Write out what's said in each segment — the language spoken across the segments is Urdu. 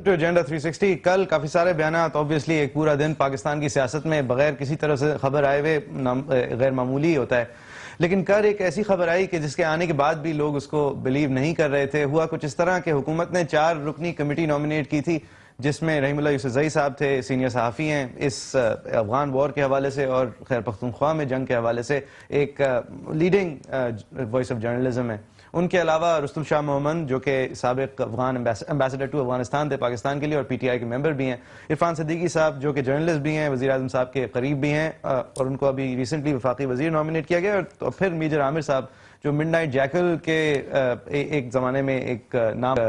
ایجنڈا 360 کل کافی سارے بیانات obviously ایک پورا دن پاکستان کی سیاست میں بغیر کسی طرح سے خبر آئے ہوئے غیر معمولی ہوتا ہے، لیکن کل ایک ایسی خبر آئی کہ جس کے آنے کے بعد بھی لوگ اس کو بلیو نہیں کر رہے تھے۔ ہوا کچھ اس طرح کہ حکومت نے 4 رکنی کمیٹی نومینیٹ کی تھی، جس میں رحیم اللہ یوسفزئی صاحب تھے، سینئر صحافی ہیں، اس افغان وار کے حوالے سے اور خیر پختونخوا میں جنگ کے حوالے سے ایک لیڈنگ وائس آف جرنلزم ہے۔ ان کے علاوہ رستم شاہ محمد جو کہ سابق افغان امبیسڈر ٹو افغانستان تھے پاکستان کے لیے اور پی ٹی آئی کے ممبر بھی ہیں، عرفان صدیقی صاحب جو کہ جرنلسٹ بھی ہیں، وزیر اعظم صاحب کے قریب بھی ہیں اور ان کو ابھی ریسنٹلی وفاقی وزیر نومینیٹ کیا گیا، اور پھر میجر عامر صاحب جو مڈ نائٹ جیکل کے ایک زمانے میں ایک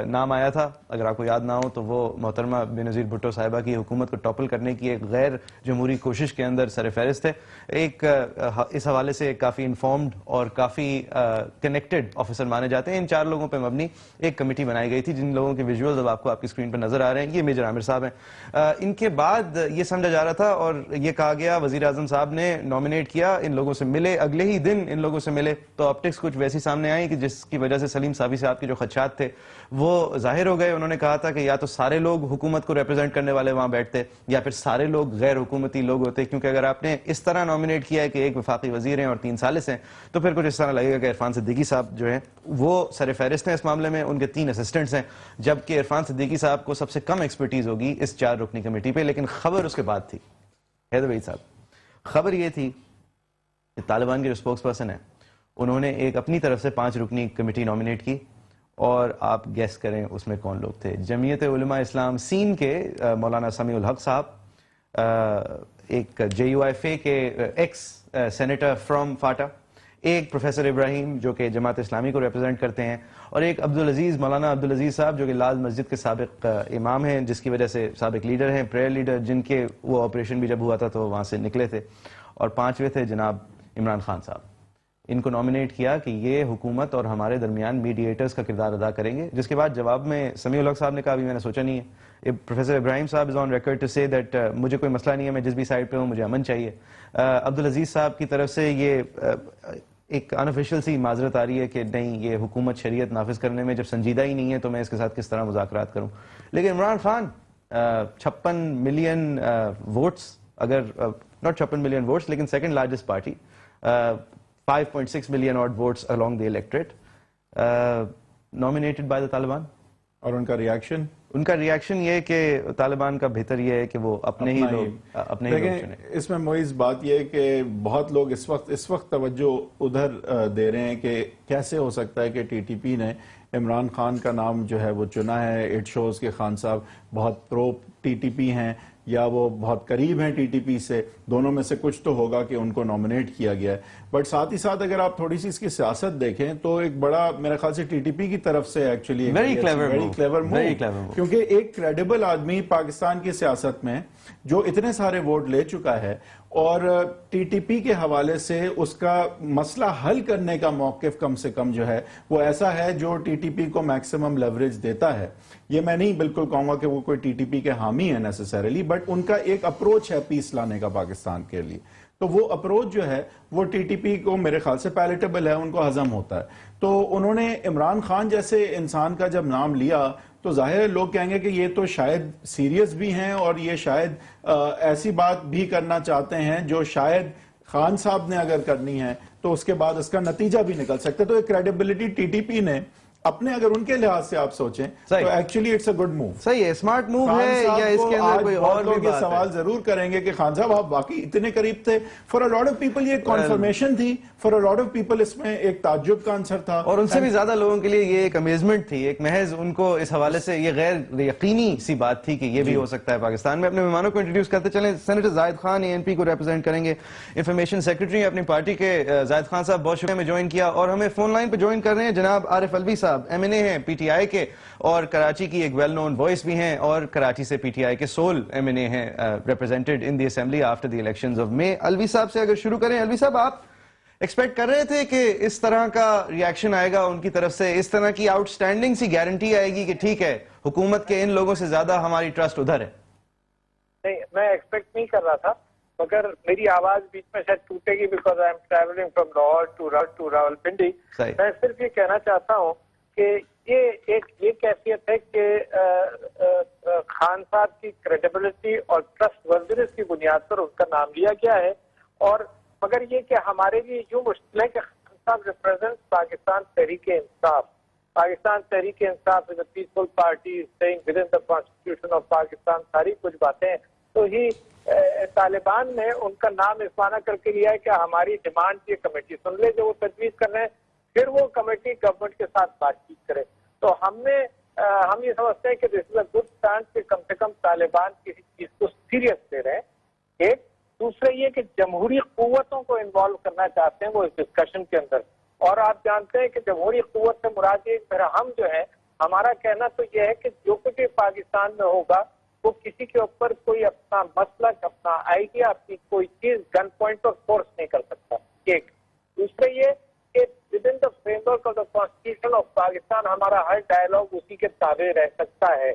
نام آیا تھا، اگر آپ کو یاد نہ ہو تو وہ محترمہ بینظیر بھٹو صاحبہ کی حکومت کو ٹاپل کرنے کی ایک غیر جمہوری کوشش کے اندر سر فہرست تھے۔ ایک اس حوالے سے کافی انفارمڈ اور کافی کنیکٹڈ آفیسر مانے جاتے ہیں۔ ان 4 لوگوں پہ مبنی ایک کمیٹی بنائی گئی تھی، جن لوگوں کے ویژولز اب آپ کو آپ کی اسکرین پر نظر آ رہے ہیں، یہ میجر عامر صاحب ہیں۔ ان کے بعد یہ سمجھا جا رہا تھا اور یہ کہا گیا، وزیر اعظم صاحب نے نومینیٹ کیا، ان لوگوں سے ملے، اگلے ہی دن ان لوگوں سے ملے تو آپٹکس کچھ ویسی سامنے آئی کہ جس کی وجہ سے سلیم صافی صاحب کے جو خدشات تھے وہ ظاہر ہو گئے۔ انہوں نے کہا تھا کہ یا تو سارے لوگ حکومت کو ریپرزینٹ کرنے والے وہاں بیٹھتے یا پھر سارے لوگ غیر حکومتی لوگ ہوتے، کیونکہ اگر آپ نے اس طرح نومینیٹ کیا ہے کہ ایک وفاقی وزیر ہیں اور 3 ثالث ہیں تو پھر کچھ اس طرح لگے گا کہ عرفان صدیقی صاحب جو ہیں وہ سر فہرست ہیں اس معاملے میں، ان کے 3 اسسٹنٹس ہیں، جبکہ عرفان صدیقی صاحب کو سب سے کم ایکسپرٹیز ہوگی اس 4 رکنی کمیٹی پہ۔ لیکن خبر اس کے بعد تھی حیدر وحید صاحب، خبر یہ تھی کہ طالبان کے جو اسپوکس پرسن ہیں انہوں نے ایک اپنی طرف سے 5 رکنی کمیٹی نومینیٹ کی، اور آپ گیس کریں اس میں کون لوگ تھے؟ جمعیت علماء اسلام سین کے مولانا سمیع الحق صاحب، ایک جے یو ایف اے کے ایکس سینیٹر فرام فاٹا، ایک پروفیسر ابراہیم جو کہ جماعت اسلامی کو ریپرزینٹ کرتے ہیں، اور ایک عبدالعزیز مولانا عبدالعزیز صاحب جو کہ لال مسجد کے سابق امام ہیں، جس کی وجہ سے سابق لیڈر ہیں، پریئر لیڈر، جن کے وہ آپریشن بھی جب ہوا تھا تو وہاں سے نکلے تھے، اور 5ویں تھے جناب عمران خان صاحب۔ ان کو نومینیٹ کیا کہ یہ حکومت اور ہمارے درمیان میڈییٹرز کا کردار ادا کریں گے، جس کے بعد جواب میں سمیع الحق صاحب نے کہا بھی میں نے سوچا نہیں ہے۔ پروفیسر ابراہیم صاحب از آن ریکارڈ ٹو سے دیٹ مجھے کوئی مسئلہ نہیں ہے، میں جس بھی سائڈ پہ ہوں مجھے امن چاہیے۔ عبدالعزیز صاحب کی طرف سے یہ ایک انآفیشیل سی معذرت آ رہی ہے کہ نہیں، یہ حکومت شریعت نافذ کرنے میں جب سنجیدہ ہی نہیں ہے تو میں اس کے ساتھ کس طرح مذاکرات کروں۔ لیکن عمران خان 56 ملین ووٹس، اگر ناٹ 56 ملین ووٹس لیکن second largest party, 5.6 million odd votes along the electorate, nominated by the Taliban. اور ان کا ریاکشن یہ کہ طالبان کا بہتر یہ ہے کہ وہ اپنے ہی لوگ چنیں۔ اس میں معیز بات یہ ہے کہ بہت لوگ اس وقت توجہ ادھر دے رہے ہیں کہ کیسے ہو سکتا ہے کہ ٹی ٹی پی نے عمران خان کا نام جو ہے وہ چنا ہے۔ اٹ شوز کہ خان صاحب بہت پرو ٹی ٹی پی ہیں یا وہ بہت قریب ہیں ٹی ٹی پی سے، دونوں میں سے کچھ تو ہوگا کہ ان کو نومینیٹ کیا گیا ہے۔ بٹ ساتھ ہی ساتھ اگر آپ تھوڑی سی اس کی سیاست دیکھیں تو ایک بڑا میرے خیال سے ٹی ٹی پی کی طرف سے ایکچولی ویری کلیور موو، کیونکہ ایک کریڈیبل آدمی پاکستان کی سیاست میں جو اتنے سارے ووٹ لے چکا ہے اور ٹی ٹی پی کے حوالے سے اس کا مسئلہ حل کرنے کا موقف کم سے کم جو ہے وہ ایسا ہے جو ٹی ٹی پی کو میکسیمم لیوریج دیتا ہے۔ یہ میں نہیں بالکل کہوں گا کہ وہ کوئی ٹی ٹی پی کے حامی ہے نیسیسریلی، بٹ ان کا ایک اپروچ ہے پیس لانے کا پاکستان کے لیے، تو وہ اپروچ جو ہے وہ ٹی ٹی پی کو میرے خیال سے پیلیٹیبل ہے، ان کو ہضم ہوتا ہے۔ تو انہوں نے عمران خان جیسے انسان کا جب نام لیا تو ظاہر ہے لوگ کہیں گے کہ یہ تو شاید سیریس بھی ہیں اور یہ شاید ایسی بات بھی کرنا چاہتے ہیں جو شاید خان صاحب نے اگر کرنی ہے تو اس کے بعد اس کا نتیجہ بھی نکل سکتا ہے۔ تو ایک کریڈیبلٹی ٹی ٹی پی نے اپنے، اگر ان کے لحاظ سے آپ سوچیں تو actually it's a good move, صحیح ہے، اسمارٹ موو ہے۔ یا اس کے اندر کوئی اور لوگ یہ سوال ضرور کریں گے کہ خان صاحب آپ واقعی اتنے قریب تھے۔ For a lot of people یہ کنفرمیشن تھی، for a lot of people اس میں ایک تعجب کا عنصر تھا، اور ان سے بھی زیادہ لوگوں کے لیے یہ ایک امیزمنٹ تھی، ایک محض ان کو اس حوالے سے یہ غیر یقینی سی بات تھی کہ یہ بھی ہو سکتا ہے پاکستان میں۔ اپنے مہمانوں کو انٹروڈیوس کرتے چلیں، سینیٹر زاہد خان اے این پی کو ریپرزینٹ کریں گے، انفارمیشن سیکرٹری اپنی پارٹی کے زاہد خان صاحب بہت شکریہ میں جوائن کیا، اور ہمیں فون لائن پہ جوائن کر رہے ہیں جناب عارف الوی صاحب، ایم این اے ہیں پی ٹی آئی کے اور کراچی کی ایک ویل نون وائس بھی ہیں، اور کراچی سے پی ٹی آئی کے سول ایم این اے ہیں represented in the assembly after the elections of May. Alvi صاحب سے اگر شروع کریں، الوی صاحب آپ ایکسپیکٹ کر رہے تھے کہ اس طرح کا ریاکشن آئے گا ان کی طرف سے، اس طرح کی آؤٹ سٹینڈنگ سی گارنٹی آئے گی کہ ٹھیک ہے حکومت کے ان لوگوں سے زیادہ ہماری ٹرسٹ ادھر ہے؟ نہیں، میں ایکسپیکٹ نہیں کر رہا تھا، مگر میری آواز بیچ میں شاید ٹوٹے گی because I am travelling from Lahore to Rawalpindi. میں صرف یہ کہنا چاہتا ہوں کہ یہ کیفیت ہے کہ کریڈیبلٹی اور ٹرسٹ ورزنس کی بنیاد پر ان کا نام لیا گیا ہے. اور مگر یہ کہ ہمارے لیے یوں مشکل ہے کہ خان صاحب ریپرزینٹ پاکستان تحریک انصاف. Pakistan Tehreek Insaf is a peaceful party staying within the constitution of Pakistan. ساری کچھ باتیں تو ہی طالبان نے ان کا نام اس معنی کر کے لیا ہے کہ ہماری ڈیمانڈ یہ کمیٹی سن لے جو وہ تجویز کر رہے ہیں, پھر وہ کمیٹی گورنمنٹ کے ساتھ بات چیت کرے. تو ہم یہ سمجھتے ہیں کہ دس از اے گڈ اسٹینڈ کہ کم سے کم طالبان کسی چیز کو سیریس لے رہے ہیں. ایک دوسرے یہ کہ جمہوری قوتوں کو انوالو کرنا چاہتے ہیں وہ اس ڈسکشن کے اندر. اور آپ جانتے ہیں کہ جمہوری قوت سے مراد یہ میرا ہم جو ہے, ہمارا کہنا تو یہ ہے کہ جو کچھ پاکستان میں ہوگا وہ کسی کے اوپر کوئی اپنا مسلک, اپنا آئیڈیا, اپنی کوئی چیز گن پوائنٹ پر فورس نہیں کر سکتا. ایک دوسرے یہ کہ with in the frame work of the constitution of Pakistan ہمارا ہر ڈائلاگ اسی کے تابع رہ سکتا ہے.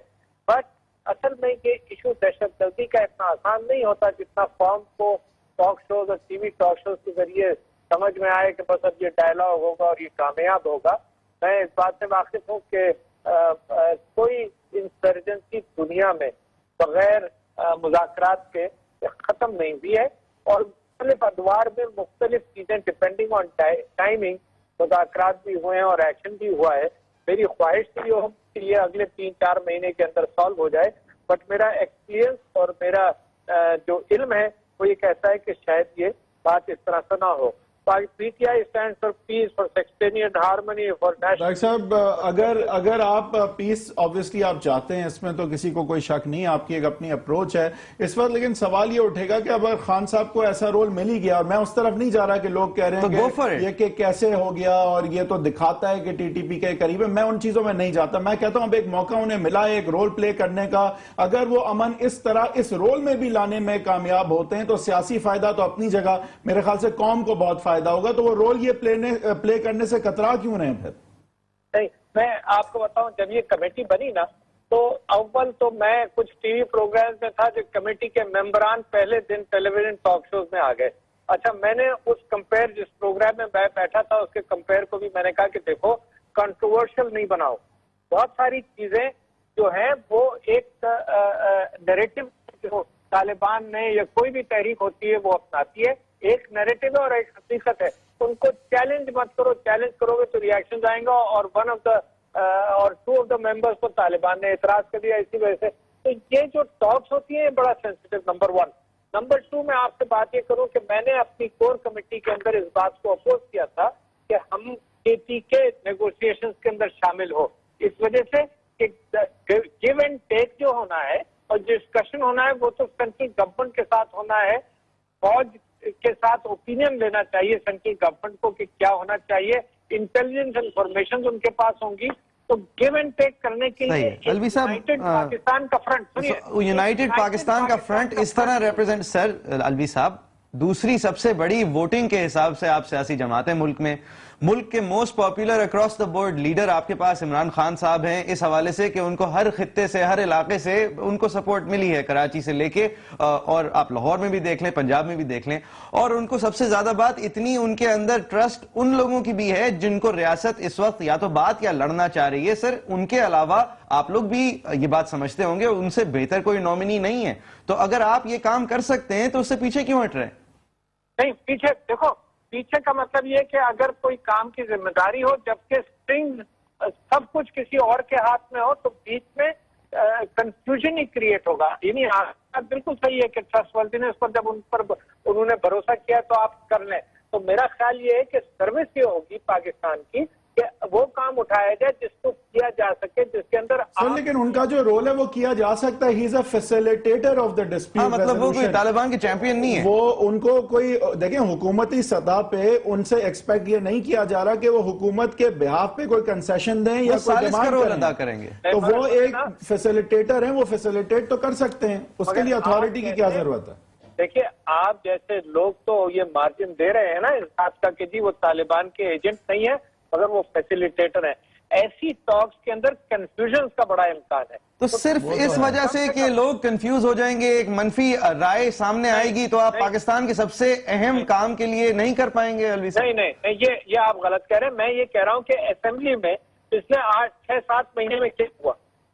بٹ اصل میں یہ ایشو دہشت گردی کا اتنا آسان نہیں ہوتا جتنا فارم کو ٹاک شوز اور ٹی وی ٹاک شوز کے ذریعے سمجھ میں آئے کہ بس اب یہ ڈائلاگ ہوگا اور یہ کامیاب ہوگا. میں اس بات سے واقف ہوں کہ کوئی انسرجنسی دنیا میں بغیر مذاکرات کے ختم نہیں ہوئی ہے, اور مختلف ادوار میں مختلف چیزیں ڈپینڈنگ آن ٹائمنگ مذاکرات بھی ہوئے ہیں اور ایکشن بھی ہوا ہے. میری خواہش تھی کہ یہ اگلے 3-4 مہینے کے اندر سالو ہو جائے, بٹ میرا ایکسپیرینس اور میرا جو علم ہے وہ یہ کہتا ہے کہ شاید یہ بات اس طرح سے نہ ہو. P T I stand for peace, for sectarian harmony, for national. Doctor صاحب اگر آپ پیس آبویسلی آپ چاہتے ہیں, اس میں تو کسی کو کوئی شک نہیں, آپ کی ایک اپنی اپروچ ہے اس وقت, لیکن سوال یہ اٹھے گا کہ اگر خان صاحب کو ایسا رول مل ہی گیا, اور میں اس طرف نہیں جا رہا کہ لوگ کہہ رہے ہیں کہ یہ کہ کیسے ہو گیا اور یہ تو دکھاتا ہے کہ ٹی ٹی پی کے قریب ہے, میں ان چیزوں میں نہیں جاتا. میں کہتا ہوں اب ایک موقع انہیں ملا ہے ایک رول پلے کرنے کا, اگر وہ امن اس طرح اس رول میں بھی لانے میں کامیاب ہوتے ہیں تو سیاسی فائدہ تو اپنی جگہ, میرے خیال سے قوم کو بہت فائدہ ہوگا. تو وہ رول یہ پلے کرنے سے کترا کیوں رہے ہیں؟ پھر نہیں, میں آپ کو بتاؤں, جب یہ کمیٹی بنی نا تو اول تو میں کچھ ٹی وی پروگرامز میں تھا جو کمیٹی کے ممبران پہلے دن ٹیلی ویژن ٹاک شوز میں آ گئے. اچھا, میں نے اس کمپیئر جس پروگرام میں بیٹھا تھا اس کے کمپیئر کو بھی میں نے کہا کہ دیکھو کنٹروورشل نہیں بناؤ. بہت ساری چیزیں جو ہیں وہ ایک نیریٹو جو طالبان نے یا کوئی بھی تحریک ہوتی ہے وہ اپناتی ہے, ایک نیریٹو ہے اور ایک حقیقت ہے. ان کو چیلنج مت کرو, چیلنج کرو گے تو ریاکشن آئیں گا. اور ون آف دا اور 2 آف دا ممبرس کو طالبان نے اعتراض کر دیا اسی وجہ سے. تو یہ جو ٹاکس ہوتی ہیں بڑا سینسیٹیو. نمبر 1. نمبر 2 میں آپ سے بات یہ کروں کہ میں نے اپنی کور کمیٹی کے اندر اس بات کو اپوز کیا تھا کہ ہم کے ٹی کے نیگوشیشنز کے اندر شامل ہو, اس وجہ سے کہ گیو اینڈ ٹیک جو ہونا ہے اور جو ڈسکشن ہونا ہے وہ تو سینٹرل گورنمنٹ کے ساتھ ہونا ہے. فوج کے ساتھ اوپینین لینا چاہیے سینٹرل گورنمنٹ کو کہ کیا ہونا چاہیے, انٹیلیجنس انفارمیشن ان کے پاس ہوں گی. تو گیو اینڈ ٹیک کرنے کے لیے یونائٹڈ پاکستان کا فرنٹ, یونائٹڈ پاکستان کا فرنٹ اس طرح ریپرزینٹ. سر الوی صاحب, دوسری سب سے بڑی ووٹنگ کے حساب سے آپ سیاسی جماعتیں ملک کے most popular across the board leader آپ کے پاس عمران خان صاحب ہیں, اس حوالے سے کہ ان کو ہر خطے سے, ہر علاقے سے ان کو سپورٹ ملی ہے, کراچی سے لے کے, اور آپ لاہور میں بھی دیکھ لیں, پنجاب میں بھی دیکھ لیں. اور ان کو سب سے زیادہ بات اتنی ان کے اندر ٹرسٹ ان لوگوں کی بھی ہے جن کو ریاست اس وقت یا تو بات یا لڑنا چاہ رہی ہے. سر ان کے علاوہ آپ لوگ بھی یہ بات سمجھتے ہوں گے ان سے بہتر کوئی نامنی نہیں ہے, تو اگر آپ یہ کام کر سکتے ہیں تو اس سے پیچھے کیوں ہٹ رہے ہیں؟ نہیں, پیچھے دیکھو, پیچھے کا مطلب یہ کہ اگر کوئی کام کی ذمہ داری ہو جبکہ اسٹرنگ سب کچھ کسی اور کے ہاتھ میں ہو تو بیچ میں کنفیوژن ہی کریٹ ہوگا. یعنی بالکل صحیح ہے کہ ٹرسٹ ورتھینس پر جب انہوں نے بھروسہ کیا تو آپ کر لیں. تو میرا خیال یہ ہے کہ سروس یہ ہوگی پاکستان کی کہ وہ کام اٹھایا جائے جس کو کیا جا سکے, جس کے اندر لیکن ان کا جو رول ہے وہ کیا جا سکتا ہے. He is a facilitator of the dispute. مطلب وہ کوئی طالبان کے چیمپئن نہیں ہے. وہ ان کو کوئی دیکھیں حکومتی سطح پہ ان سے ایکسپیکٹ یہ نہیں کیا جا رہا کہ وہ حکومت کے بہاف پہ کوئی کنسیشن دیں یا کوئی ڈیمانڈ ادا کریں گے. تو وہ ایک فیسیلیٹیٹر ہیں, وہ فیسیلیٹیٹ تو کر سکتے ہیں, اس کے لیے اتھارٹی کی کیا ضرورت ہے؟ دیکھیے, آپ جیسے لوگ تو یہ مارجن دے رہے ہیں نا اس بات کا کہ جی وہ طالبان کے ایجنٹ نہیں ہے مگر وہ فیسیلیٹیٹر ہیں. ایسی ٹاکس کے اندر کنفیوژن کا بڑا امکان ہے. تو صرف اس وجہ سے کہ لوگ کنفیوز ہو جائیں گے, ایک منفی رائے سامنے آئے گی تو آپ پاکستان کے سب سے اہم کام کے لیے نہیں کر پائیں گے؟ نہیں, یہ آپ غلط کہہ رہے ہیں. میں یہ کہہ رہا ہوں کہ اسمبلی میں پچھلے 8-6-7 مہینے میں کیا ہوا,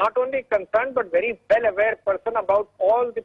not only concerned but very well aware person about all the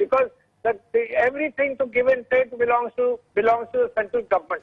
because everything to give and take belongs to the central government.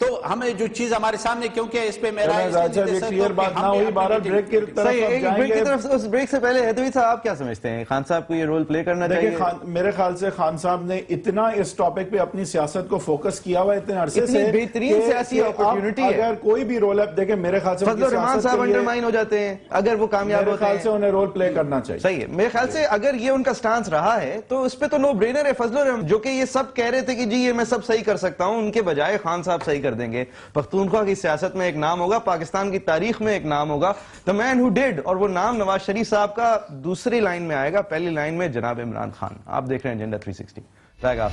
تو ہمیں جو چیز ہمارے سامنے کیونکہ اس پہ میرا کلیئر بات نہ ہوئی، بارہ بریک کی طرف بریک سے پہلے ہدوی صاحب آپ کیا سمجھتے ہیں خان صاحب کو یہ رول پلے کرنا چاہیے؟ میرے خیال سے خان صاحب نے اتنا اس ٹاپک پہ اپنی سیاست کو فوکس کیا ہوا اتنے عرصے سے، بہترین سیاسی اپرچونٹی ہے، اگر کوئی بھی رول ہے دیکھیں میرے خیال سے فضل الرحمان صاحب انڈرمائن ہو جاتے ہیں اگر وہ کامیاب ہوتے ہیں، میرے خیال سے انہیں رول پلے کرنا چاہیے. صحیح ہے. میرے خیال سے اگر یہ ان کا سٹانس رہا ہے تو اس پہ تو نو برینر ہے. فضل الرحمان جو کہ یہ سب کہہ رہے تھے کہ جی یہ میں سب صحیح کر سکتا ہوں، ان کے بجائے خان صاحب صحیح کر دیں گے. پختونخوا کی سیاست میں ایک نام ہوگا، پاکستان کی تاریخ میں ایک نام ہوگا، the man who did، اور وہ نام نواز شریف صاحب کا دوسری لائن میں آئے گا، پہلی لائن میں جناب عمران خان. آپ دیکھ رہے ہیں ایجنڈا 360. رائے آپ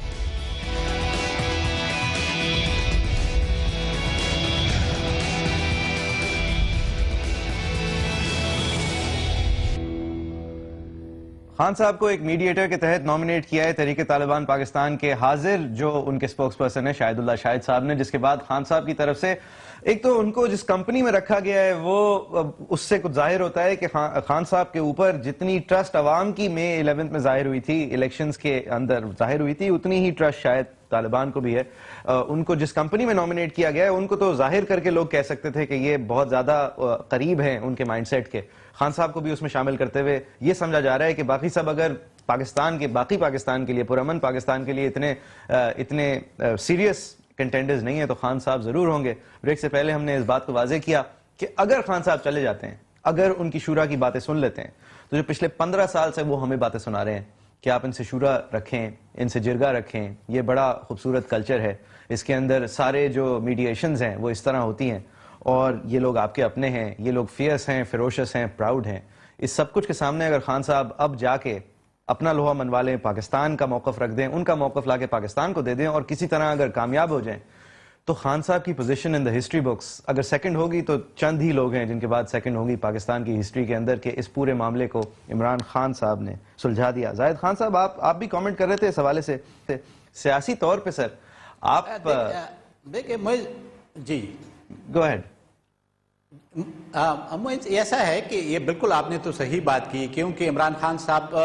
خان صاحب کو ایک میڈیٹر کے تحت نومینیٹ کیا ہے تحریک طالبان پاکستان کے حاضر جو ان کے سپوکس پرسن ہے شاہد اللہ شاہد صاحب نے، جس کے بعد خان صاحب کی طرف سے ایک تو ان کو جس کمپنی میں رکھا گیا ہے وہ اس سے کچھ ظاہر ہوتا ہے کہ خان صاحب کے اوپر جتنی ٹرسٹ عوام کی مئی 11 میں ظاہر ہوئی تھی، الیکشنز کے اندر ظاہر ہوئی تھی، اتنی ہی ٹرسٹ شاید طالبان کو بھی ہے. ان کو جس کمپنی میں نومینیٹ کیا گیا ہے ان کو تو ظاہر کر کے لوگ کہہ سکتے تھے کہ یہ بہت زیادہ قریب ہیں ان کے مائنڈ سیٹ کے. خان صاحب کو بھی اس میں شامل کرتے ہوئے یہ سمجھا جا رہا ہے کہ باقی سب اگر باقی پاکستان کے لیے، پرامن پاکستان کے لیے اتنے سیریس کنٹینڈرز نہیں ہیں تو خان صاحب ضرور ہوں گے. بریک سے پہلے ہم نے اس بات کو واضح کیا کہ اگر خان صاحب چلے جاتے ہیں، اگر ان کی شورا کی باتیں سن لیتے ہیں تو جو پچھلے 15 سال سے وہ ہمیں باتیں سنا رہے ہیں کہ آپ ان سے شورا رکھیں، ان سے جرگہ رکھیں، یہ بڑا خوبصورت کلچر ہے، اس کے اندر سارے جو میڈییشنز ہیں وہ اس طرح ہوتی ہیں اور یہ لوگ آپ کے اپنے ہیں، یہ لوگ فیئرس ہیں، فیروشس ہیں، پراؤڈ ہیں. اس سب کچھ کے سامنے اگر خان صاحب اب جا کے اپنا لوہا منوا لیں، پاکستان کا موقف رکھ دیں، ان کا موقف لا کے پاکستان کو دے دیں اور کسی طرح اگر کامیاب ہو جائیں تو خان صاحب کی position in the history books اگر سیکنڈ ہوگی تو چند ہی لوگ ہیں جن کے بعد سیکنڈ ہوگی پاکستان کی ہسٹری کے اندر کہ اس پورے معاملے کو عمران خان صاحب نے سلجھا دیا. زاہد خان صاحب آپ بھی کامنٹ کر رہے تھے اس حوالے سے سیاسی طور پہ. سر آپ دیکھیں جی گو ہیڈ. ایسا ہے کہ یہ بالکل آپ نے تو صحیح بات کی کیونکہ عمران خان صاحب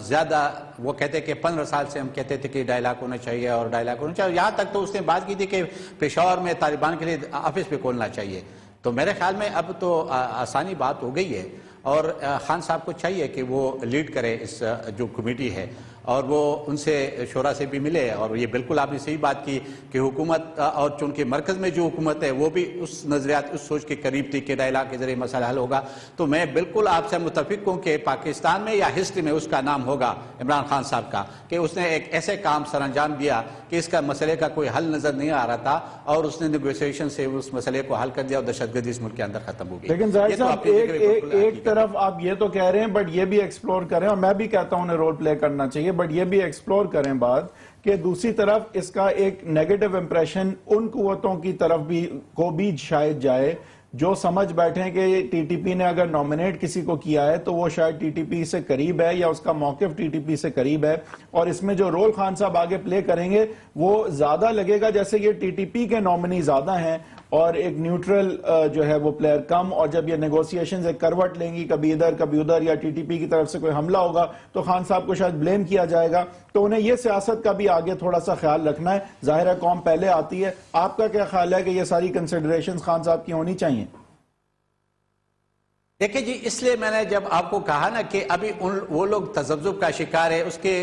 زیادہ وہ کہتے کہ 15 سال سے ہم کہتے تھے کہ ڈائلاگ ہونا چاہیے اور ڈائلاگ ہونا چاہیے، یہاں تک تو اس نے بات کی تھی کہ پشاور میں طالبان کے لیے آفس بھی کھولنا چاہیے. تو میرے خیال میں اب تو آسانی بات ہو گئی ہے اور خان صاحب کو چاہیے کہ وہ لیڈ کرے اس جو کمیٹی ہے اور وہ ان سے شورا سے بھی ملے. اور یہ بالکل آپ نے صحیح بات کی کہ حکومت اور چونکہ مرکز میں جو حکومت ہے وہ بھی اس نظریات اس سوچ کے قریب تھی کہ ڈائلاگ کے ذریعے مسئلہ حل ہوگا. تو میں بالکل آپ سے متفق ہوں کہ پاکستان میں یا ہسٹری میں اس کا نام ہوگا عمران خان صاحب کا کہ اس نے ایک ایسے کام سر انجام دیا کہ اس کا مسئلے کا کوئی حل نظر نہیں آ رہا تھا اور اس نے نیگوسیشن سے اس مسئلے کو حل کر دیا اور دہشت گردی اس ملک کے اندر ختم ہو گئی. لیکن ظاہر صاحب ایک طرف آپ یہ تو کہہ رہے ہیں بٹ یہ بھی ایکسپلور کریں اور میں بھی کہتا ہوں انہیں رول پلے کرنا چاہیے بٹ یہ بھی ایکسپلور کریں بات کہ دوسری طرف اس کا ایک نیگیٹو امپریشن ان قوتوں کی طرف بھی شاید جائے جو سمجھ بیٹھیں کہ ٹی ٹی پی نے اگر نومینیٹ کسی کو کیا ہے تو وہ شاید ٹی ٹی پی سے قریب ہے یا اس کا موقف ٹی ٹی پی سے قریب ہے اور اس میں جو رول خان صاحب آگے پلے کریں گے وہ زیادہ لگے گا جیسے یہ ٹی ٹی پی کے نومنی زیادہ ہیں اور ایک نیوٹرل جو ہے وہ پلیئر کم. اور جب یہ نیگوسیشنز ایک کروٹ لیں گی کبھی ادھر کبھی ادھر یا ٹی ٹی پی کی طرف سے کوئی حملہ ہوگا تو خان صاحب کو شاید بلیم کیا جائے گا. تو انہیں یہ سیاست کا بھی آگے تھوڑا سا خیال رکھنا ہے. ظاہر ہے قوم پہلے آتی ہے. آپ کا کیا خیال ہے کہ یہ ساری کنسیڈریشنز خان صاحب کی ہونی چاہیے؟ دیکھیں جی اس لیے میں نے جب آپ کو کہا نا کہ ابھی وہ لوگ تذبذب کا شکار ہے. اس کے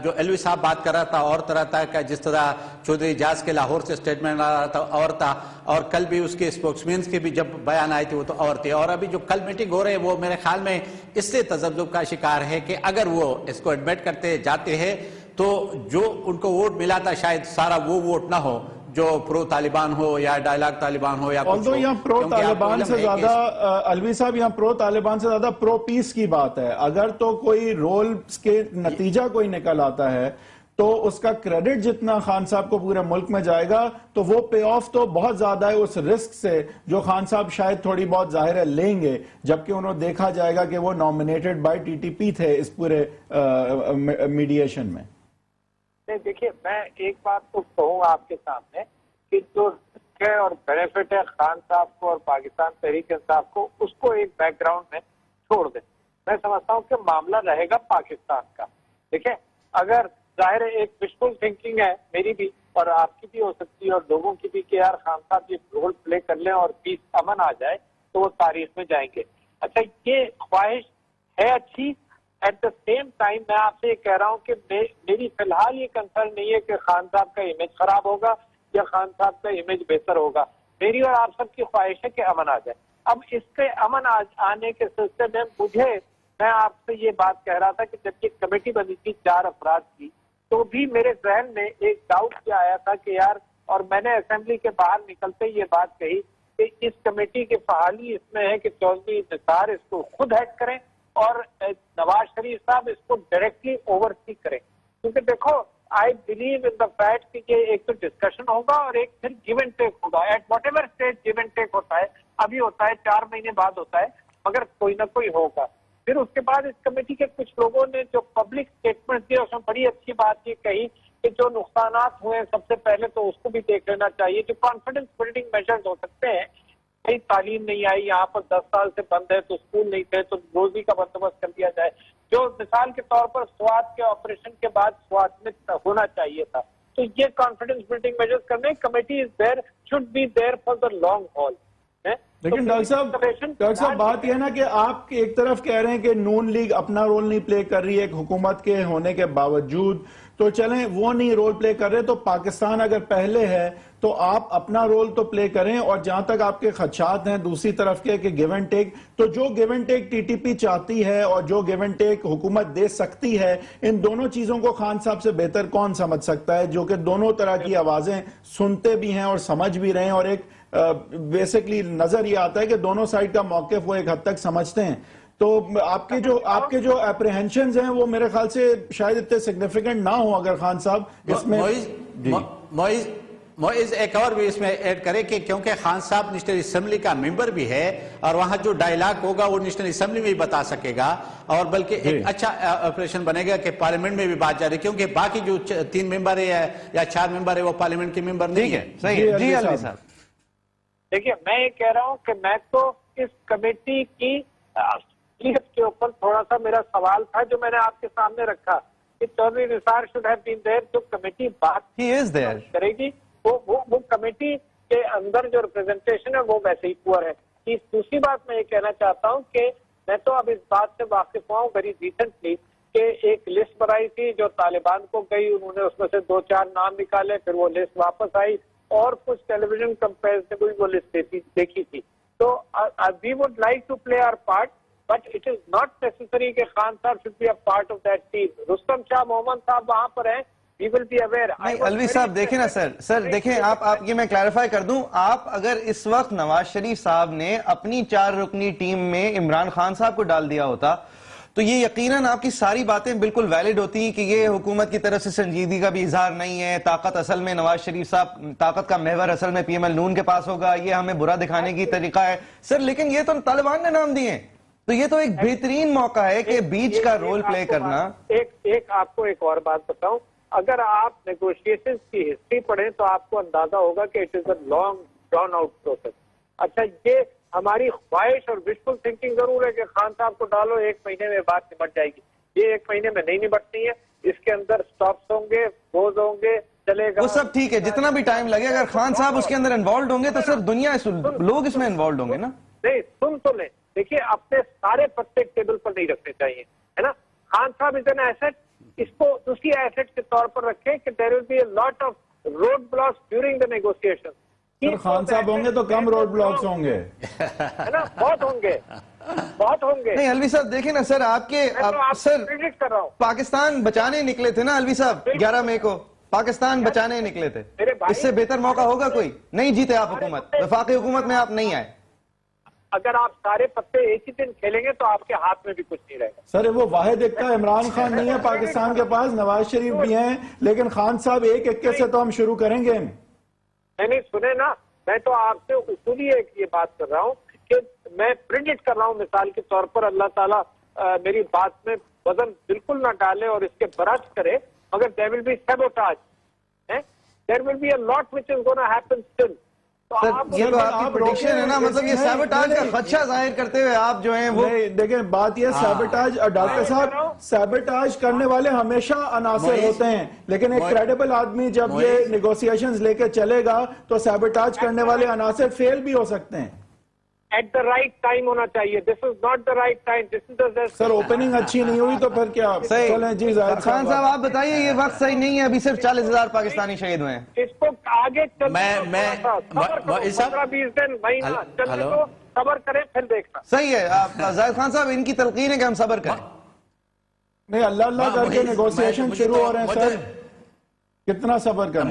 جو ایلوی صاحب بات کر رہا تھا اور طرح تھا کہ جس طرح چودھری اجاز کے لاہور سے سٹیٹمنٹ آ رہا تھا اور تھا اور کل بھی اس کے اسپوکسمینز کے بھی جب بیان آئے تھے وہ تو اور تھے. اور ابھی جو کل میٹنگ ہو رہے ہیں وہ میرے خیال میں اس لیے تذبذب کا شکار ہے کہ اگر وہ اس کو ایڈمٹ کرتے جاتے ہیں تو جو ان کو ووٹ ملا تھا شاید سارا وہ ووٹ نہ ہو جو پرو طالبان ہو یا ڈائلاگ طالبان ہو یا کچھ ہو. یہاں پرو طالبان سے زیادہ الوی صاحب یہاں پرو طالبان سے زیادہ پرو پیس کی بات ہے. اگر تو کوئی رول کے نتیجہ کوئی نکل آتا ہے تو اس کا کریڈٹ جتنا خان صاحب کو پورے ملک میں جائے گا تو وہ پے آف تو بہت زیادہ ہے اس رسک سے جو خان صاحب شاید تھوڑی بہت ظاہر ہے لیں گے جبکہ انہوں دیکھا جائے گا کہ وہ nominated by T T P تھے اس پورے میڈیشن میں. دیکھیے میں ایک بات تو کہوں آپ کے سامنے کہ جو رسک ہے اور بینیفٹ ہے خان صاحب کو اور پاکستان تحریک انصاف کو اس کو ایک بیک گراؤنڈ میں چھوڑ دیں. میں سمجھتا ہوں کہ معاملہ رہے گا پاکستان کا. دیکھیں اگر ظاہر ایک وشفل تھنکنگ ہے میری بھی اور آپ کی بھی ہو سکتی ہے اور لوگوں کی بھی کہ یار خان صاحب یہ رول پلے کر لیں اور پیس امن آ جائے تو وہ تاریخ میں جائیں گے. اچھا یہ خواہش ہے اچھی. ایٹ دا سیم ٹائم میں آپ سے یہ کہہ رہا ہوں کہ میری فی الحال یہ کنسرن نہیں ہے کہ خان صاحب کا امیج خراب ہوگا یا خان صاحب کا امیج بہتر ہوگا. میری اور آپ سب کی خواہش ہے کہ امن آ جائے. اب اس کے امن آنے کے سلسلے میں میں آپ سے یہ بات کہہ رہا تھا کہ جب یہ کمیٹی بنی تھی 4 افراد کی تو بھی میرے ذہن میں ایک ڈاؤٹ کیا آیا تھا کہ یار، اور میں نے اسمبلی کے باہر نکلتے یہ بات کہی کہ اس کمیٹی کی فعالی اس میں ہے کہ چودھری نثار اس کو خود ہیڈ کریں اور نواز شریف صاحب اس کو ڈائریکٹلی اوور سی کریں. کیونکہ دیکھو I believe in the fact کہ یہ ایک تو ڈسکشن ہوگا اور ایک پھر گیو اینڈ ٹیک ہوگا. At whatever stage give and take ہوتا ہے، ابھی ہوتا ہے 4 مہینے بعد ہوتا ہے، مگر کوئی نہ کوئی ہوگا. پھر اس کے بعد اس کمیٹی کے کچھ لوگوں نے جو پبلک اسٹیٹمنٹ دیے اس میں بڑی اچھی بات یہ کہی کہ جو نقصانات ہوئے سب سے پہلے تو اس کو بھی دیکھ لینا چاہیے. جو کانفیڈنس بلڈنگ میجرز ہو سکتے ہیں، کہیں تعلیم نہیں آئی، یہاں پر 10 سال سے بند ہے تو اسکول نہیں تھے تو روزی کا بندوبست کر دیا جائے. جو مثال کے طور پر سوات کے آپریشن کے بعد سوات میں ہونا چاہیے تھا. تو یہ کانفیڈنس بلڈنگ میجرز کرنے committee is there, should be there for the long haul. لیکن ڈاکٹر صاحب بات یہ نا کہ آپ ایک طرف کہہ رہے ہیں کہ نون لیگ اپنا رول نہیں پلے کر رہی ہے ایک حکومت کے ہونے کے باوجود، تو چلیں وہ نہیں رول پلے کر رہے تو پاکستان اگر پہلے ہے تو آپ اپنا رول تو پلے کریں. اور جہاں تک آپ کے خدشات ہیں دوسری طرف کے کہ گیو اینڈ ٹیک، تو جو give and take T T P چاہتی ہے اور جو گیو اینڈ ٹیک حکومت دے سکتی ہے، ان دونوں چیزوں کو خان صاحب سے بہتر کون سمجھ سکتا ہے جو کہ دونوں طرح کی آوازیں سنتے بھی ہیں اور سمجھ بھی رہے ہیں، اور ایک بیسکلی نظر یہ آتا ہے کہ دونوں سائیڈ کا موقف وہ ایک حد تک سمجھتے ہیں. تو آپ کے جو اپریہنشنز ہیں وہ میرے خیال سے شاید اتنے سگنیفیکنٹ نہ ہوں اگر خان صاحب اس میں موئز ایک اور بھی اس میں ایڈ کرے کہ کیونکہ خان صاحب نیشنل اسمبلی کا ممبر بھی ہے اور وہاں جو ڈائیلاگ ہوگا وہ نیشنل اسمبلی میں بھی بتا سکے گا اور بلکہ ایک اچھا آپریشن بنے گا کہ پارلیمنٹ میں بھی بات جاری، کیونکہ باقی جو 3 ممبر ہے یا 4 ممبر ہے وہ پارلیمنٹ کے ممبر نہیں ہے. صحیح. جی علوی صاحب دیکھیے میں یہ کہہ رہا ہوں کہ میں تو اس کمیٹی کی کے اوپر تھوڑا سا میرا سوال تھا جو میں نے آپ کے سامنے رکھا کہ چودھری نثار شوڈ ہیو بین دیئر. جو کمیٹی بات کرے گی وہ کمیٹی کے اندر جو ریپرزنٹیشن ہے وہ ویسے ہی پور ہے. دوسری بات میں یہ کہنا چاہتا ہوں کہ میں تو اب اس بات سے واقف ہوں ویری ریسنٹلی کہ ایک لسٹ بنائی تھی جو طالبان کو گئی، انہوں نے اس میں سے 2-4 نام نکالے، پھر وہ لسٹ واپس آئی اور کچھ ٹیلی ویژن کمپیئر نے بھی وہ لسٹ دیکھی تھی. تو we would like to play our part but it is not necessary کہ خان صاحب should be a part of that team. Rustam Shah Mohammad صاحب وہاں پر ہیں، we will be aware. Alvi صاحب دیکھیں نا سر دیکھیں آپ یہ میں کلیریفائی کر دوں، آپ اگر اس وقت نواز شریف صاحب نے اپنی 4 رکنی ٹیم میں عمران خان صاحب کو ڈال دیا ہوتا تو یہ یقیناً آپ کی ساری باتیں بالکل ویلڈ ہوتی کہ یہ حکومت کی طرف سے سنجیدگی کا بھی اظہار نہیں ہے، طاقت اصل میں نواز شریف صاحب، طاقت کا محور اصل میں پی ایم ایل نون کے پاس ہوگا، یہ ہمیں برا دکھانے کی طریقہ ہے سر. لیکن یہ تو طالبان نے نام دیے، تو یہ تو ایک بہترین موقع ہے کہ بیچ کا رول پلے کرنا. ایک آپ کو ایک اور بات بتاؤں، اگر آپ نیگوشیشنز کی ہسٹری پڑھیں تو آپ کو اندازہ ہوگا کہ it is a long drawn out process. اچھا یہ ہماری خواہش اور وشفل تھنکنگ ضرور ہے کہ خان صاحب کو ڈالو 1 مہینے میں بات نمٹ جائے گی. یہ 1 مہینے میں نہیں نمٹنی ہے، اس کے اندر سٹاپس ہوں گے، بوز ہوں گے، چلے گا. وہ سب ٹھیک ہے، جتنا بھی ٹائم لگے، اگر خان صاحب اس کے اندر انوالوڈ ہوں گے تو صرف دنیا لوگ اس میں انوالوڈ ہوں گے نا. نہیں سن تو لیں، دیکھیے اپنے سارے پتے ٹیبل پر نہیں رکھنے چاہیے، ہے نا. خان صاحب از این ایسٹ، اس کو اسی ایسٹ کے طور پر رکھیں کہ there will be a lot of road blocks during the negotiations. Khan صاحب ہوں گے تو کم روڈ بلاکس ہوں گے، ہے نا، بہت ہوں گے. نہیں علوی صاحب دیکھیں نا سر، آپ کے سر پاکستان بچانے نکلے تھے نا علوی صاحب، 11 مئی کو پاکستان بچانے نکلے تھے. اس سے بہتر موقع ہوگا کوئی؟ نہیں جیتے آپ حکومت، وفاقی حکومت میں آپ نہیں آئے. اگر آپ سارے پتے ایک ہی دن کھیلیں گے تو آپ کے ہاتھ میں بھی کچھ نہیں رہے گا. سر وہ واحد ایکتا عمران خان نہیں ہے پاکستان کے پاس، نواز شریف بھی ہیں، لیکن خان صاحب ایک ایک سے تو ہم شروع کریں گے. نہیں سنے نا، میں تو آپ سے اصولی ایک یہ بات کر رہا ہوں کہ میں پرنٹ کر رہا ہوں مثال کے طور پر. اللہ تعالیٰ میری بات میں وزن بالکل نہ ڈالے اور اس کے برعکس کرے، مگر there will be sabotage. There will be a lot which is going to happen still. سر یہ تو آپ کی پریڈکشن ہے نا, مطلب یہ سیبوٹاج کا خدشہ ظاہر کرتے ہوئے آپ جو ہیں وہ دیکھیں بات یہ سیبوٹاج, ڈاکٹر صاحب سیبوٹاج کرنے والے ہمیشہ عناصر ہوتے ہیں, لیکن ایک کریڈیبل آدمی جب یہ نیگوسیشنز لے کے چلے گا تو سیبوٹاج کرنے والے عناصر فیل بھی ہو سکتے ہیں. ایٹ دا رائٹ ٹائم ہونا چاہیے. This is not the right time. This is the sir opening اچھی نہیں ہوئی تو پھر کیا چلیں جی زاہد خان صاحب آپ بتائیے یہ وقت صحیح نہیں ہے, ابھی صرف 40,000 پاکستانی شہید ہوئے ہیں. اس کو آگے میں 15-20 دن مہینہ چلنے کو صبر کریں پھر دیکھنا. صحیح ہے زاہد خان صاحب, ان کی تلقین ہے کہ ہم صبر کریں. نہیں اللہ کر کے نیگوسیشن شروع ہو رہے ہیں سر, کتنا صبر کریں.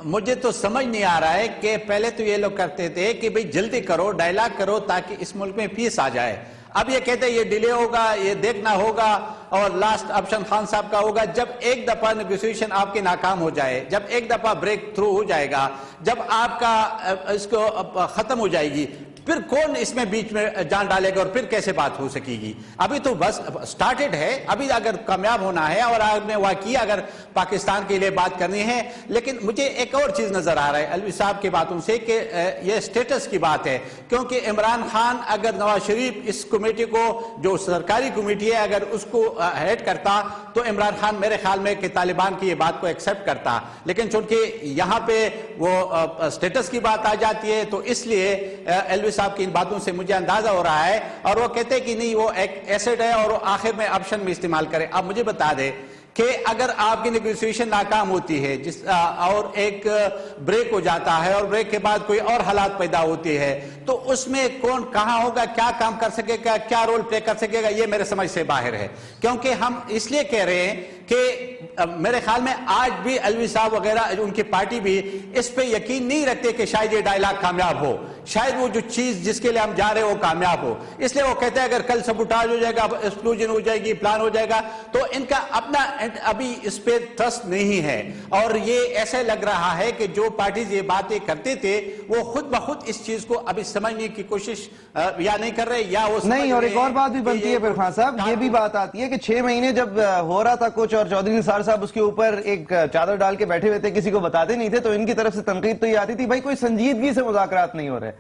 مجھے تو سمجھ نہیں آ رہا ہے کہ پہلے تو یہ لوگ کرتے تھے کہ بھئی جلدی کرو, ڈائلاگ کرو تاکہ اس ملک میں پیس آ جائے. اب یہ کہتے ہیں یہ ڈیلے ہوگا, یہ دیکھنا ہوگا, اور لاسٹ آپشن خان صاحب کا ہوگا جب ایک دفعہ نیگوسیشن آپ کی ناکام ہو جائے, جب ایک دفعہ بریک تھرو ہو جائے گا, جب آپ کا اس کو ختم ہو جائے گی, پھر کون اس میں بیچ میں جان ڈالے گا اور پھر کیسے بات ہو سکے گی. ابھی تو بس سٹارٹڈ ہے, ابھی اگر کامیاب ہونا ہے اور آپ نے واقعی اگر پاکستان کے لیے بات کرنی ہے. لیکن مجھے ایک اور چیز نظر آ رہا ہے الوی صاحب کی باتوں سے کہ یہ سٹیٹس کی بات ہے, کیونکہ عمران خان اگر نواز شریف اس کمیٹی کو جو سرکاری کمیٹی ہے اگر اس کو ہیڈ کرتا تو عمران خان میرے خیال میں کہ طالبان کی یہ بات کو ایکسپٹ کرتا. لیکن چونکہ یہاں پہ وہ سٹیٹس کی بات آ جاتی ہے تو اس لیے الوی صاحب کی ان باتوں سے مجھے اندازہ ہو رہا ہے, اور وہ کہتے ہیں کہ نہیں وہ ایک ایسٹ ہے اور وہ آخر میں آپشن میں استعمال کرے. اب مجھے بتا دے کہ اگر آپ کی نیگوسیشن ناکام ہوتی ہے اور ایک بریک ہو جاتا ہے اور بریک کے بعد کوئی اور حالات پیدا ہوتی ہے تو اس میں کون کہاں ہوگا, کیا کام کر سکے گا, کیا رول پلے کر سکے گا, یہ میرے سمجھ سے باہر ہے. کیونکہ ہم اس لیے کہہ رہے ہیں کہ میرے خیال میں آج بھی الوی صاحب وغیرہ ان کی پارٹی بھی اس پہ یقین نہیں رکھتے کہ شاید یہ ڈائلاگ کامیاب ہو, شاید وہ جو چیز جس کے لیے ہم جا رہے ہیں وہ کامیاب ہو. اس لیے وہ کہتے ہیں اگر کل سبوٹاج ہو جائے گا, ایکسپلوژن ہو جائے گی, پلان ہو جائے گا, تو ان کا اپنا ابھی اس پہ ٹرسٹ نہیں ہے. اور یہ ایسے لگ رہا ہے کہ جو پارٹیز یہ باتیں کرتے تھے وہ خود بخود اس چیز کو ابھی سمجھنے کی کوشش یا نہیں کر رہے یا وہ نہیں. اور ایک اور بات بھی بنتی ہے پھر خان صاحب, یہ بھی بات آتی ہے کہ 6 مہینے جب ہو رہا تھا کچھ اور چودھری نثار صاحب اس کے اوپر ایک چادر ڈال کے بیٹھے ہوئے تھے, کسی کو بتاتے نہیں تھے, تو ان کی طرف سے تنقید تو یہ آتی تھی بھائی کوئی سنجیدگی سے مذاکرات نہیں ہو رہے.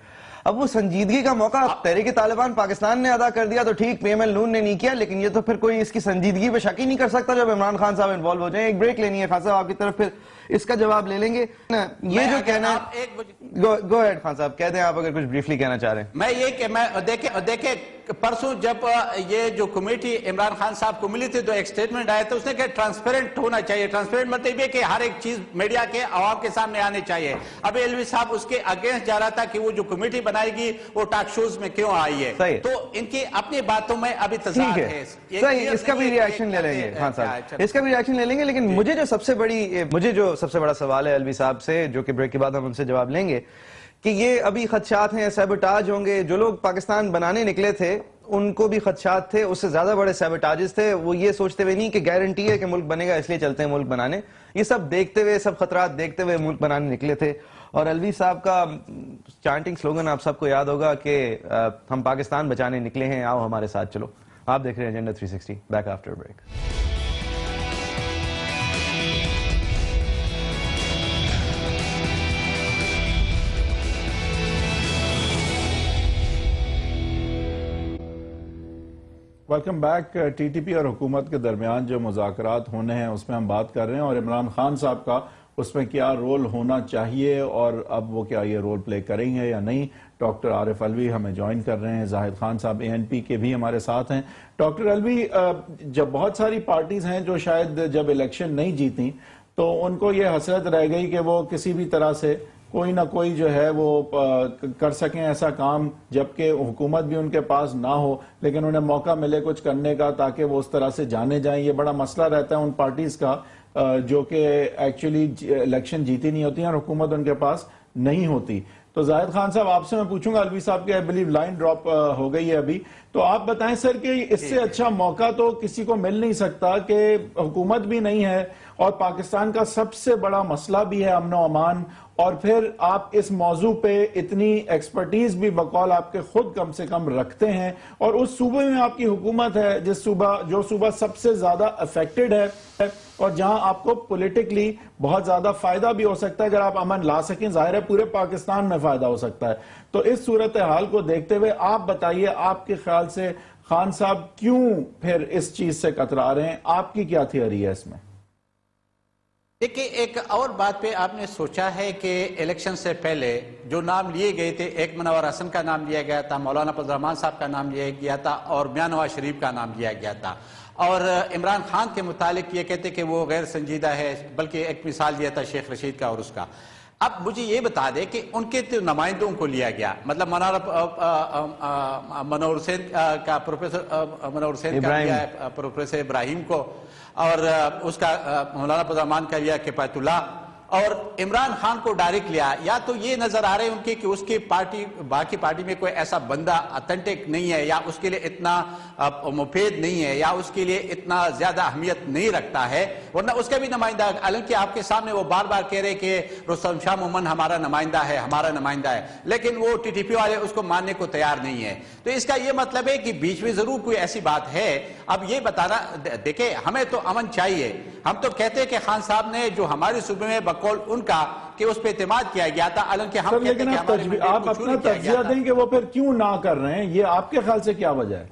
اب وہ سنجیدگی کا موقع تحریک طالبان پاکستان نے ادا کر دیا تو ٹھیک, پی ایم ایل نون نے نہیں کیا, لیکن یہ تو پھر کوئی اس کی سنجیدگی پہ شک ہی نہیں کر سکتا جب عمران خان صاحب انوالو ہو جائیں. ایک بریک لینی ہے خان صاحب آپ کی طرف, پھر اس کا جواب لے لیں گے. یہ جو کہنا ہے گو ہیڈ خان صاحب, کہہ دیں آپ اگر کچھ بریفلی کہنا چاہ رہے ہیں. میں یہ کہ میں دیکھیں پرسوں جب یہ جو کمیٹی عمران خان صاحب کو ملی تھی تو ایک سٹیٹمنٹ آیا تھا, اس نے کہا ٹرانسپیرنٹ ہونا چاہیے. ٹرانسپیرنٹ مطلب یہ کہ ہر ایک چیز میڈیا کے عوام کے سامنے آنے چاہیے. اب الوی صاحب اس کے اگینسٹ جا رہا تھا کہ وہ جو کمیٹی بنائے گی وہ ٹاک شوز میں کیوں آئی ہے, تو ان کی اپنی باتوں میں ابھی تضاد ہے. صحیح, اس کا بھی ریاکشن لے لیں گے خان صاحب, اس کا بھی ریاکشن لے لیں گے. لیکن مجھے جو سب سے بڑا سوال ہے الوی صاحب سے, جو کہ بریک کے بعد ہم ان سے جواب لیں گے, کہ یہ ابھی خدشات ہیں سیبوٹاج ہوں گے. جو لوگ پاکستان بنانے نکلے تھے ان کو بھی خدشات تھے, اس سے زیادہ بڑے سیبوٹاجز تھے. وہ یہ سوچتے ہوئے نہیں کہ گارنٹی ہے کہ ملک بنے گا اس لیے چلتے ہیں ملک بنانے, یہ سب دیکھتے ہوئے, سب خطرات دیکھتے ہوئے ملک بنانے نکلے تھے. اور الوی صاحب کا چانٹنگ سلوگن آپ سب کو یاد ہوگا کہ ہم پاکستان بچانے نکلے ہیں, آؤ ہمارے ساتھ چلو. آپ دیکھ رہے ہیں agenda 360, back after break. Welcome back. T T P اور حکومت کے درمیان جو مذاکرات ہونے ہیں اس میں ہم بات کر رہے ہیں, اور عمران خان صاحب کا اس میں کیا رول ہونا چاہیے اور اب وہ کیا یہ رول پلے کریں گے یا نہیں. ڈاکٹر عارف الوی ہمیں جوائن کر رہے ہیں, زاہد خان صاحب اے این پی کے بھی ہمارے ساتھ ہیں. ڈاکٹر الوی, جب بہت ساری پارٹیز ہیں جو شاید جب الیکشن نہیں جیتیں تو ان کو یہ حسرت رہ گئی کہ وہ کسی بھی طرح سے کوئی نہ کوئی جو ہے وہ کر سکیں ایسا کام, جبکہ حکومت بھی ان کے پاس نہ ہو, لیکن انہیں موقع ملے کچھ کرنے کا تاکہ وہ اس طرح سے جانے جائیں. یہ بڑا مسئلہ رہتا ہے ان پارٹیز کا جو کہ ایکچولی الیکشن جیتی نہیں ہوتی ہیں اور حکومت ان کے پاس نہیں ہوتی. تو زاہد خان صاحب آپ سے میں پوچھوں گا, الوی صاحب کے آئی بلیو لائن ڈراپ ہو گئی ہے ابھی, تو آپ بتائیں سر کہ اس سے اچھا موقع تو کسی کو مل نہیں سکتا کہ حکومت بھی نہیں ہے اور پاکستان کا سب سے بڑا مسئلہ بھی ہے امن و امان، اور پھر آپ اس موضوع پہ اتنی ایکسپرٹیز بھی بقول آپ کے خود کم سے کم رکھتے ہیں، اور اس صوبے میں آپ کی حکومت ہے جو صوبہ سب سے زیادہ افیکٹڈ ہے اور جہاں آپ کو پولیٹیکلی بہت زیادہ فائدہ بھی ہو سکتا ہے اگر آپ امن لا سکیں، ظاہر ہے پورے پاکستان میں فائدہ ہو سکتا ہے۔ تو اس صورتحال کو دیکھتے ہوئے آپ بتائیے آپ کے خیال سے خان صاحب کیوں پھر اس چیز سے کترا رہے ہیں؟ آپ کی کیا تھیوری ہے اس میں؟ دیکھیں، ایک اور بات پہ آپ نے سوچا ہے کہ الیکشن سے پہلے جو نام لیے گئے تھے، ایک منور حسن کا نام لیا گیا تھا، مولانا فضل الرحمان صاحب کا نام لیا گیا تھا اور میاں نواز شریف کا نام لیا گیا تھا، اور عمران خان کے متعلق یہ کہتے کہ وہ غیر سنجیدہ ہے، بلکہ ایک مثال دیا تھا شیخ رشید کا اور اس کا۔ اب مجھے یہ بتا دے کہ ان کے نمائندوں کو لیا گیا، مطلب منور حسین کا پروفیسر منور حسین کا لیا ہے پروفیسر ابراہیم کو، اور اس کا مولانا فضل الرحمان کا لیا کفایت اللہ، اور عمران خان کو ڈائریکٹ لیا۔ یا تو یہ نظر آ رہے ہیں ان کے کہ اس کی پارٹی باقی پارٹی میں کوئی ایسا بندہ اتھینٹک نہیں ہے، یا اس کے لیے اتنا مفید نہیں ہے، یا اس کے لیے اتنا زیادہ اہمیت نہیں رکھتا ہے، ورنہ اس کا بھی نمائندہ، حالانکہ آپ کے سامنے وہ بار بار کہہ رہے کہ رستم شاہ مومن ہمارا نمائندہ ہے، ہمارا نمائندہ ہے، لیکن وہ ٹی ٹی پی والے اس کو ماننے کو تیار نہیں ہے۔ تو اس کا یہ مطلب ہے کہ بیچ میں ضرور کوئی ایسی بات ہے۔ اب یہ بتانا، دیکھیں ہمیں تو امن چاہیے، ہم تو کہتے ہیں کہ خان صاحب نے جو ہمارے صوبے میں بقول ان کا کہ اس پہ اعتماد کیا گیا تھا، حالانکہ ہم کہتے ہیں کہ آپ اپنا تجزیہ دیں کہ وہ پھر کیوں نہ کر رہے ہیں، یہ آپ کے خیال سے کیا وجہ ہے؟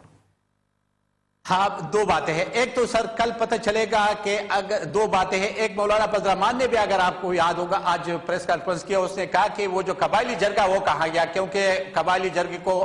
ہاں، دو باتیں ہیں۔ ایک تو سر کل پتہ چلے گا کہ اگر دو باتیں ہیں، ایک مولانا فضل الرحمان نے بھی، اگر آپ کو یاد ہوگا، آج پریس کانفرنس کیا، اس نے کہا کہ وہ جو قبائلی جرگہ وہ کہا گیا، کیونکہ قبائلی جرگے کو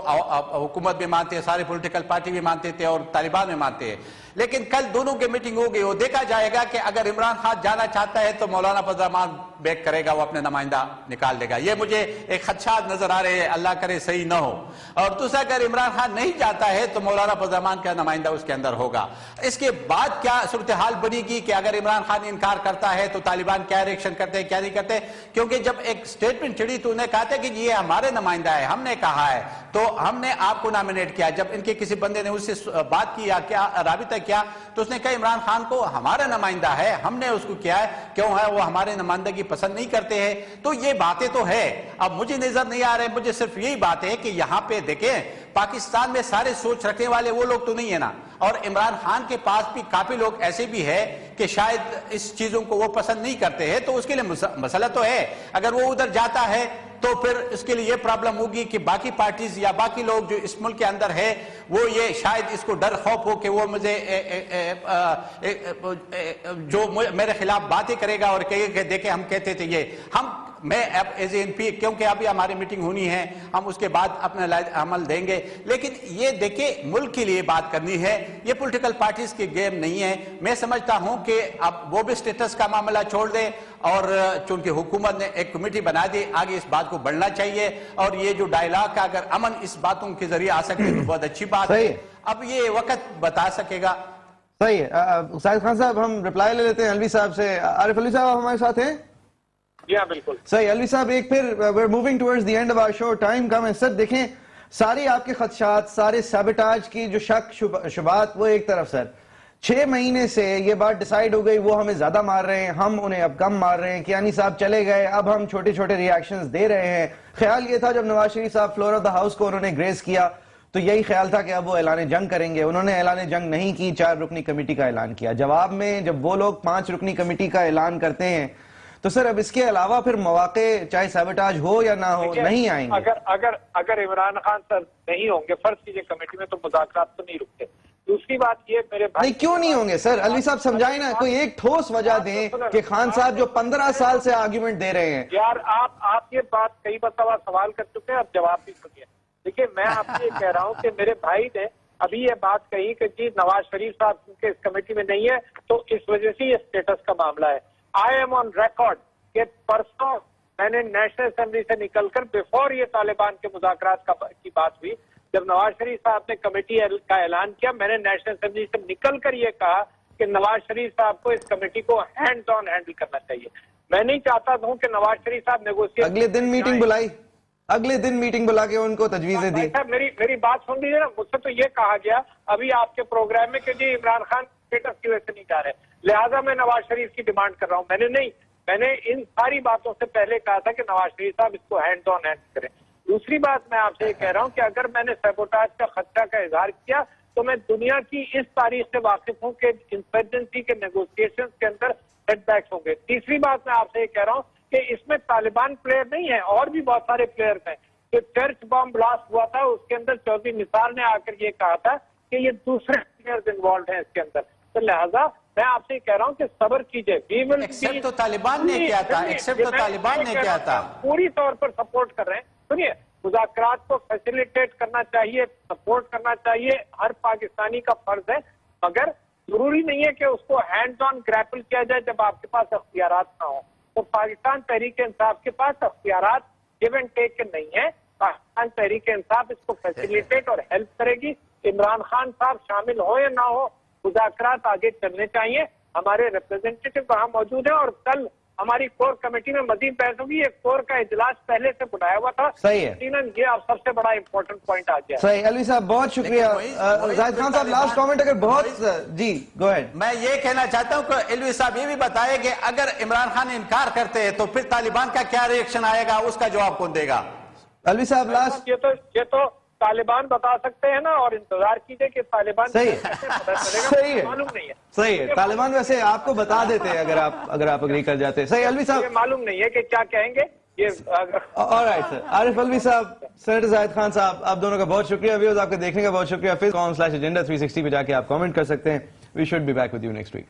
حکومت بھی مانتے ہیں، سارے پولیٹیکل پارٹی بھی مانتے تھے اور طالبان بھی مانتے ہیں، لیکن کل دونوں کی میٹنگ ہو گئی، وہ دیکھا جائے گا کہ اگر عمران خان جانا چاہتا ہے تو مولانا فضل الرحمان بیک کرے گا، وہ اپنے نمائندہ نکال دے گا۔ یہ مجھے ایک خدشات نظر آ رہے ہیں، اللہ کرے صحیح نہ ہو۔ اور دوسرا، اگر عمران خان نہیں جاتا ہے تو مولانا فضل الرحمان کا نمائندہ اس کے اندر ہوگا۔ اس کے بعد کیا صورتحال بنے گی کہ اگر عمران خان انکار کرتا ہے تو طالبان کیا ریئیکشن کرتے ہیں، کیا نہیں کرتے؟ کیونکہ جب ایک سٹیٹمنٹ چڑھی تو انہیں کہا تھا کہ یہ ہمارے نمائندہ ہے، ہم نے کہا ہے تو ہم نے آپ کو نامینیٹ کیا۔ جب ان کے کسی بندے نے اس سے بات کی یا کیا رابطہ کیا تو اس نے کہا عمران خان کو ہمارا نمائندہ ہے، ہم نے اس کو کیا ہے، کیوں ہے وہ ہمارے نمائندگی پسند نہیں کرتے ہیں۔ تو یہ باتیں تو ہے، اب مجھے نظر نہیں آ رہے، مجھے صرف یہی بات ہے کہ یہاں پہ دیکھیں پاکستان میں سارے سوچ رکھنے والے وہ لوگ تو نہیں ہے نا، اور عمران خان کے پاس بھی کافی لوگ ایسے بھی ہیں کہ شاید اس چیزوں کو وہ پسند نہیں کرتے ہیں، تو اس کے لیے مسئلہ تو ہے۔ اگر وہ ادھر جاتا ہے تو پھر اس کے لیے یہ پرابلم ہوگی کہ باقی پارٹیز یا باقی لوگ جو اس ملک کے اندر ہے وہ یہ شاید اس کو ڈر خوف ہو کہ وہ مجھے جو میرے خلاف باتیں کرے گا اور کہے کہ دیکھیں ہم کہتے تھے یہ میں اب ایز اے این پی، کیونکہ ابھی ہماری میٹنگ ہونی ہے، ہم اس کے بعد اپنا عمل دیں گے، لیکن یہ دیکھیں ملک کے لیے بات کرنی ہے، یہ پولیٹیکل پارٹیز کی گیم نہیں ہے۔ میں سمجھتا ہوں کہ اب وہ بھی سٹیٹس کا معاملہ چھوڑ دیں، اور چونکہ حکومت نے ایک کمیٹی بنا دی، آگے اس بات کو بڑھنا چاہیے، اور یہ جو ڈائیلاگ کا اگر امن اس باتوں کے ذریعے آ سکتے تو بہت اچھی بات ہے۔ اب یہ وقت بتا سکے گا۔ صحیح ہے ساجد خان صاحب، ہم رپلائی لے لیتے ہیں الوی صاحب سے۔ عارف الوی صاحب ہمارے ساتھ ہیں؟ جی ہاں بالکل صحیح الوی صاحب، ایک پھر we're moving towards the end of our show, time کم ہے سر۔ دیکھیں ساری آپ کے خدشات، سارے سیبٹاج کی جو شک شبہات وہ ایک طرف سر، 6 مہینے سے یہ بات ڈیسائیڈ ہو گئی وہ ہمیں زیادہ مار رہے ہیں، ہم انہیں اب کم مار رہے ہیں، کیانی صاحب چلے گئے، اب ہم چھوٹے چھوٹے ریاکشنز دے رہے ہیں۔ خیال یہ تھا جب نواز شریف صاحب فلور آف دا ہاؤس کو انہوں نے گریز کیا تو یہی خیال تھا کہ اب وہ اعلان جنگ کریں گے، انہوں نے اعلان جنگ نہیں کی، 4 رکنی کمیٹی کا اعلان کیا۔ جواب میں جب وہ لوگ 5 رکنی کمیٹی کا اعلان کرتے ہیں تو سر اب اس کے علاوہ پھر مواقع چاہے سیبٹاج ہو یا نہ ہو نہیں آئیں گے۔ اگر عمران خان سر نہیں ہوں گے فرض کیجئے کمیٹی میں تو مذاکرات تو نہیں رکتے۔ دوسری بات یہ میرے بھائی نہیں کیوں نہیں ہوں گے سر؟ الوی صاحب سمجھائیں نا، کوئی ایک ٹھوس وجہ دیں کہ خان صاحب جو 15 سال سے آرگیومنٹ دے رہے ہیں۔ یار آپ یہ بات کئی مرتبہ سوال کر چکے ہیں، اب جواب بھی سنیے۔ دیکھیے میں آپ سے یہ کہہ رہا ہوں کہ میرے بھائی نے ابھی یہ بات کہی کہ جی نواز شریف صاحب کیونکہ اس کمیٹی میں نہیں ہے تو اس وجہ سے یہ اسٹیٹس کا معاملہ ہے۔ آئی ایم آن ریکارڈ کہ پرسوں میں نے نیشنل اسمبلی سے نکل کر بیفور یہ طالبان کے مذاکرات کی بات ہوئی، جب نواز شریف صاحب نے کمیٹی کا اعلان کیا، میں نے نیشنل اسمبلی سے نکل کر یہ کہا کہ نواز شریف صاحب کو اس کمیٹی کو ہینڈ آن ہینڈل کرنا چاہیے۔ میں نہیں چاہتا ہوں کہ نواز شریف صاحب نیگوشیٹ اگلے دن میٹنگ بلائی، اگلے دن میٹنگ بلا کے ان کو تجویزیں دی. میری بات سن لیجیے نا. مجھ سے تو یہ کہا گیا ابھی آپ کے پروگرام میں کہ جی عمران خان اسٹیٹس کی وجہ سے نہیں جا رہے, لہٰذا میں نواز شریف کی ڈیمانڈ کر رہا ہوں. میں نے ان ساری باتوں سے پہلے کہا تھا کہ نواز شریف صاحب اس کو ہینڈ آن ہینڈ کریں. دوسری بات میں آپ سے یہ کہہ رہا ہوں کہ اگر میں نے سیبوٹاج کا خدشہ کا اظہار کیا تو میں دنیا کی اس تاریخ سے واقف ہوں کہ انسرجنسی کے نیگوسیشن کے اندر سیٹ بیکس ہوں گے. تیسری بات میں آپ سے یہ کہہ رہا ہوں کہ اس میں طالبان پلیئر نہیں ہے, اور بھی بہت سارے پلیئر ہیں. جو چرچ بم بلاسٹ ہوا تھا اس کے اندر چودھری نثار نے آ کر یہ کہا تھا کہ یہ دوسرے پلیئرز انوالوڈ ہیں اس کے اندر. تو لہذا میں آپ سے کہہ رہا ہوں کہ صبر کیجئے. ایکسپٹ تو طالبان نے کیا تھا, ایکسپٹ تو طالبان نے کیا تھا. پوری طور پر سپورٹ کر رہے ہیں. سنیے, مذاکرات کو فیسیلیٹیٹ کرنا چاہیے, سپورٹ کرنا چاہیے, ہر پاکستانی کا فرض ہے, مگر ضروری نہیں ہے کہ اس کو ہینڈ آن گریپل کیا جائے جب آپ کے پاس اختیارات نہ ہوں. تو پاکستان تحریک انصاف کے پاس اختیارات گیو اینڈ ٹیک کے نہیں ہیں. پاکستان تحریک انصاف اس کو فیسیلیٹیٹ اور ہیلپ کرے گی. عمران خان صاحب شامل ہو یا نہ ہو, مذاکرات آگے چلنے چاہیے. ہمارے ریپرزینٹیٹو وہاں موجود ہیں اور کل ہماری کور کمیٹی میں مزید بحث ہوگی. ایک کور کا اجلاس پہلے سے بلایا ہوا تھا. صحیح ہے, یہ اب سب سے بڑا امپورٹنٹ پوائنٹ آ گیا. صحیح. علوی صاحب بہت شکریہ. زاہد خان صاحب لاسٹ کامنٹ اگر بہت جی گو ہیڈ. میں یہ کہنا چاہتا ہوں کہ علوی صاحب یہ بھی بتائے کہ اگر عمران خان انکار کرتے ہیں تو پھر طالبان کا کیا ری ایکشن آئے گا, اس کا جواب کون دے گا؟ علوی صاحب لاسٹ. یہ تو طالبان بتا سکتے ہیں نا, اور انتظار کیجئے کہ طالبان صحیح ہے, معلوم نہیں ہے. صحیح ہے. طالبان ویسے آپ کو بتا دیتے ہیں اگر آپ اگری کر جاتے. صحیح. علوی صاحب معلوم نہیں ہے کہ کیا کہیں گے. آلرائٹ سر. عارف علوی صاحب, سینیٹر زاہد خان صاحب, آپ دونوں کا بہت شکریہ. ویورز آپ کے دیکھنے کا بہت شکریہ. فیس.com/agenda360 پہ جا کے آپ کامنٹ کر سکتے ہیں. We should be back with you next week.